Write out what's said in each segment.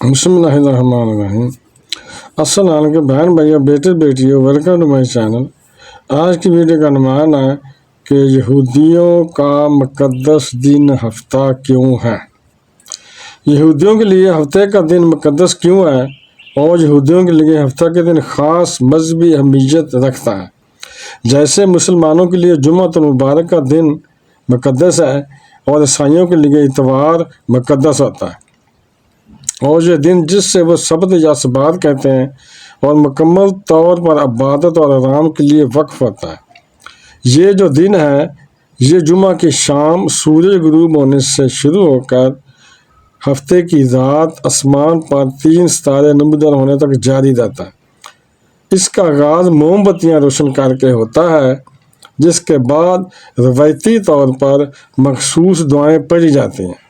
بسم اللہ الرحمن الرحیم۔ السلام علیکم بہن بھائیو، بیٹے بیٹیوں، ویلکم ٹو مائی چینل۔ آج کی ویڈیو کا عنوان ہے کہ یہودیوں کا مقدس دن ہفتہ کیوں ہے۔ یہودیوں کے لیے ہفتے کا دن مقدس کیوں ہے اور یہودیوں کے لیے ہفتہ کے دن خاص مذہبی اہمیت رکھتا ہے۔ جیسے مسلمانوں کے لیے جمعۃ المبارک کا دن مقدس ہے اور عیسائیوں کے لیے اتوار مقدس ہوتا ہے، اور یہ دن جس سے وہ سبت یا سبات کہتے ہیں اور مکمل طور پر عبادت اور آرام کے لیے وقف ہوتا ہے۔ یہ جو دن ہے یہ جمعہ کی شام سورج غروب ہونے سے شروع ہو کر ہفتے کی رات آسمان پر 3 ستارے نمودار ہونے تک جاری رہتا ہے۔ اس کا آغاز موم بتیاں روشن کر کے ہوتا ہے، جس کے بعد روایتی طور پر مخصوص دعائیں پڑھی جاتی ہیں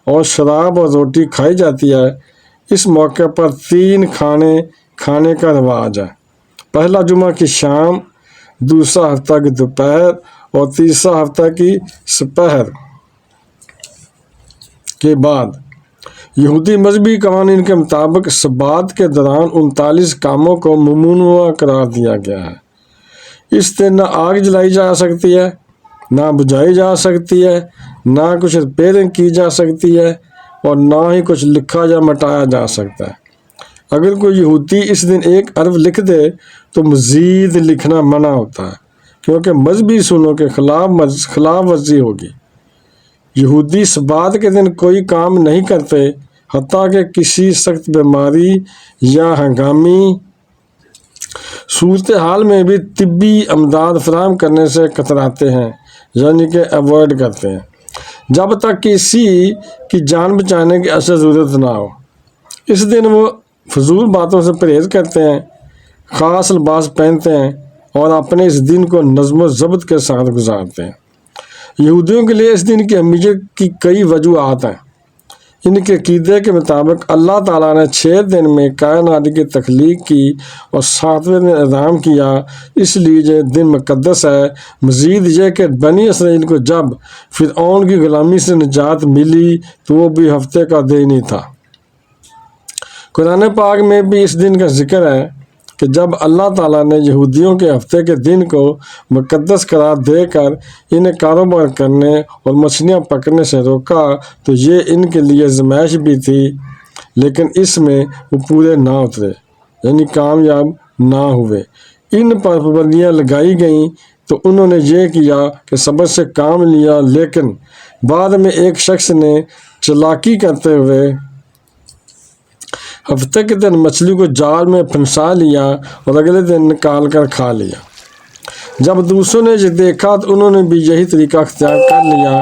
اور شراب اور روٹی کھائی جاتی ہے۔ اس موقع پر 3 کھانے کھانے کا رواج ہے: پہلا جمعہ کی شام، دوسرا ہفتہ کی دوپہر اور تیسرا ہفتہ کی سپہر کے بعد۔ یہودی مذہبی قوانین کے مطابق سبات کے دوران 39 کاموں کو ممنوع قرار دیا گیا ہے۔ اس دن نہ آگ جلائی جا سکتی ہے، نہ بجھائی جا سکتی ہے، نہ کچھ ریپیئرنگ کی جا سکتی ہے اور نہ ہی کچھ لکھا یا مٹایا جا سکتا ہے۔ اگر کوئی یہودی اس دن 1 حرف لکھ دے تو مزید لکھنا منع ہوتا ہے، کیونکہ مذہبی اصولوں کے خلاف ورزی ہوگی۔ یہودی سبات کے دن کوئی کام نہیں کرتے، حتیٰ کہ کسی سخت بیماری یا ہنگامی صورتحال میں بھی طبی امداد فراہم کرنے سے کتراتے ہیں، یعنی کہ اوائڈ کرتے ہیں، جب تک کسی کی جان بچانے کی اصل ضرورت نہ ہو۔ اس دن وہ فضول باتوں سے پرہیز کرتے ہیں، خاص لباس پہنتے ہیں اور اپنے اس دن کو نظم و ضبط کے ساتھ گزارتے ہیں۔ یہودیوں کے لیے اس دن کی اہمیت کی کئی وجوہات ہیں۔ ان کے عقیدے کے مطابق اللہ تعالیٰ نے 6 دن میں کائنات کی تخلیق کی اور 7ویں دن آرام کیا، اس لیے یہ دن مقدس ہے۔ مزید یہ کہ بنی اسرائیل کو جب فرعون کی غلامی سے نجات ملی تو وہ بھی ہفتے کا دن ہی تھا۔ قرآن پاک میں بھی اس دن کا ذکر ہے کہ جب اللہ تعالیٰ نے یہودیوں کے ہفتے کے دن کو مقدس قرار دے کر انہیں کاروبار کرنے اور مچھلیاں پکڑنے سے روکا تو یہ ان کے لیے آزمائش بھی تھی، لیکن اس میں وہ پورے نہ اترے، یعنی کامیاب نہ ہوئے۔ ان پر پابندیاں لگائی گئیں تو انہوں نے یہ کیا کہ صبر سے کام لیا، لیکن بعد میں ایک شخص نے چالاکی کرتے ہوئے ہفتے کے دن مچھلی کو جال میں پھنسا لیا اور اگلے دن نکال کر کھا لیا۔ جب دوسروں نے یہ دیکھا تو انہوں نے بھی یہی طریقہ اختیار کر لیا۔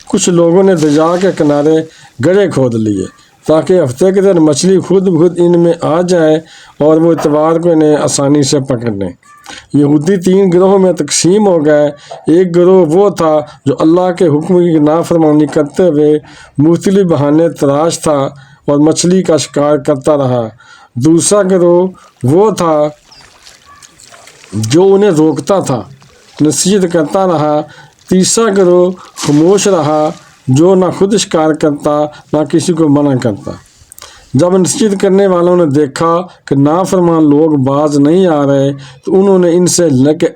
کچھ لوگوں نے دریا کے کنارے گڑھے کھود لیے تاکہ ہفتے کے دن مچھلی خود بخود ان میں آ جائے اور وہ اتوار کو انہیں آسانی سے پکڑ لیں۔ یہودی 3 گروہوں میں تقسیم ہو گئے۔ ایک گروہ وہ تھا جو اللہ کے حکم کی نافرمانی کرتے ہوئے مختلف بہانے تراش تھا اور مچھلی کا شکار کرتا رہا۔ دوسرا گروہ وہ تھا جو انہیں روکتا تھا، نصیحت کرتا رہا۔ تیسرا گروہ خاموش رہا، جو نہ خود شکار کرتا نہ کسی کو منع کرتا۔ جب نصیحت کرنے والوں نے دیکھا کہ نافرمان لوگ باز نہیں آ رہے تو انہوں نے ان سے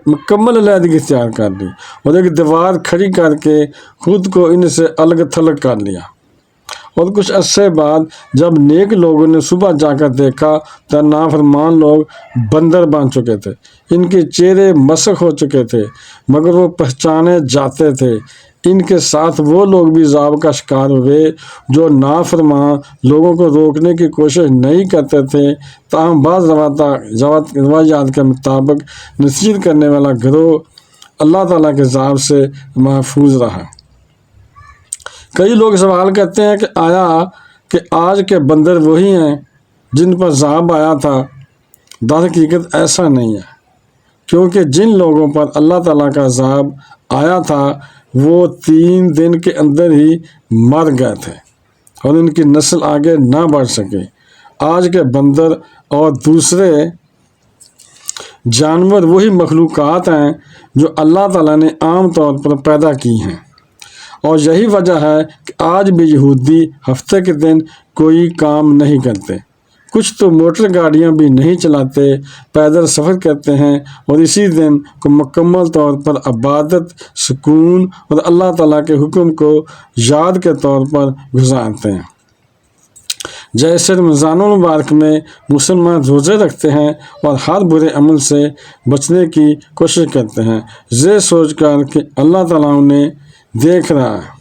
مکمل علیحدگی اختیار کر لی اور ایک دیوار کھڑی کر کے خود کو ان سے الگ تھلگ کر لیا۔ اور کچھ عرصے بعد جب نیک لوگوں نے صبح جا کر دیکھا تو نافرمان لوگ بندر بن چکے تھے، ان کے چہرے مسخ ہو چکے تھے مگر وہ پہچانے جاتے تھے۔ ان کے ساتھ وہ لوگ بھی عذاب کا شکار ہوئے جو نافرمان لوگوں کو روکنے کی کوشش نہیں کرتے تھے، تاہم بعض روایات کے مطابق نصیحت کرنے والا گروہ اللہ تعالیٰ کے عذاب سے محفوظ رہا۔ کئی لوگ سوال کرتے ہیں کہ آیا کہ آج کے بندر وہی ہیں جن پر عذاب آیا تھا؟ در حقیقت ایسا نہیں ہے، کیونکہ جن لوگوں پر اللہ تعالیٰ کا عذاب آیا تھا وہ 3 دن کے اندر ہی مر گئے تھے اور ان کی نسل آگے نہ بڑھ سکے۔ آج کے بندر اور دوسرے جانور وہی مخلوقات ہیں جو اللہ تعالیٰ نے عام طور پر پیدا کی ہیں۔ اور یہی وجہ ہے کہ آج بھی یہودی ہفتے کے دن کوئی کام نہیں کرتے، کچھ تو موٹر گاڑیاں بھی نہیں چلاتے، پیدل سفر کرتے ہیں اور اسی دن کو مکمل طور پر عبادت، سکون اور اللہ تعالیٰ کے حکم کو یاد کے طور پر گزارتے ہیں۔ جیسے رمضان المبارک میں مسلمان روزے رکھتے ہیں اور ہر برے عمل سے بچنے کی کوشش کرتے ہیں، یہ سوچ کر کہ اللہ تعالیٰ انہیں دیکھ رہا ہے۔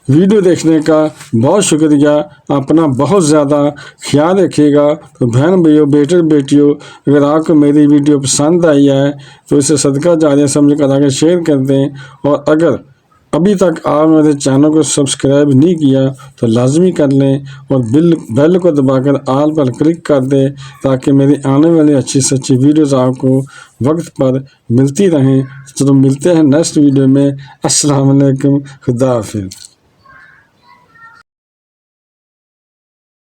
ویڈیو دیکھنے کا بہت شکریہ، اپنا بہت زیادہ خیال رکھیے گا۔ تو بہن بھائیوں، بیٹے بیٹیوں، اگر آپ کو میری ویڈیو پسند آئی ہے تو اسے صدقہ جاریہ سمجھ کر آگے شیئر کر دیں، اور اگر ابھی تک آپ میرے چینل کو سبسکرائب نہیں کیا تو لازمی کر لیں اور بیل کو دبا کر آل پر کلک کر دیں تاکہ میری آنے والی اچھی سے اچھی ویڈیوز آپ کو وقت پر ملتی رہیں۔ تو ملتے ہیں نیکسٹ ویڈیو میں۔ السلام علیکم، خدا حافظ۔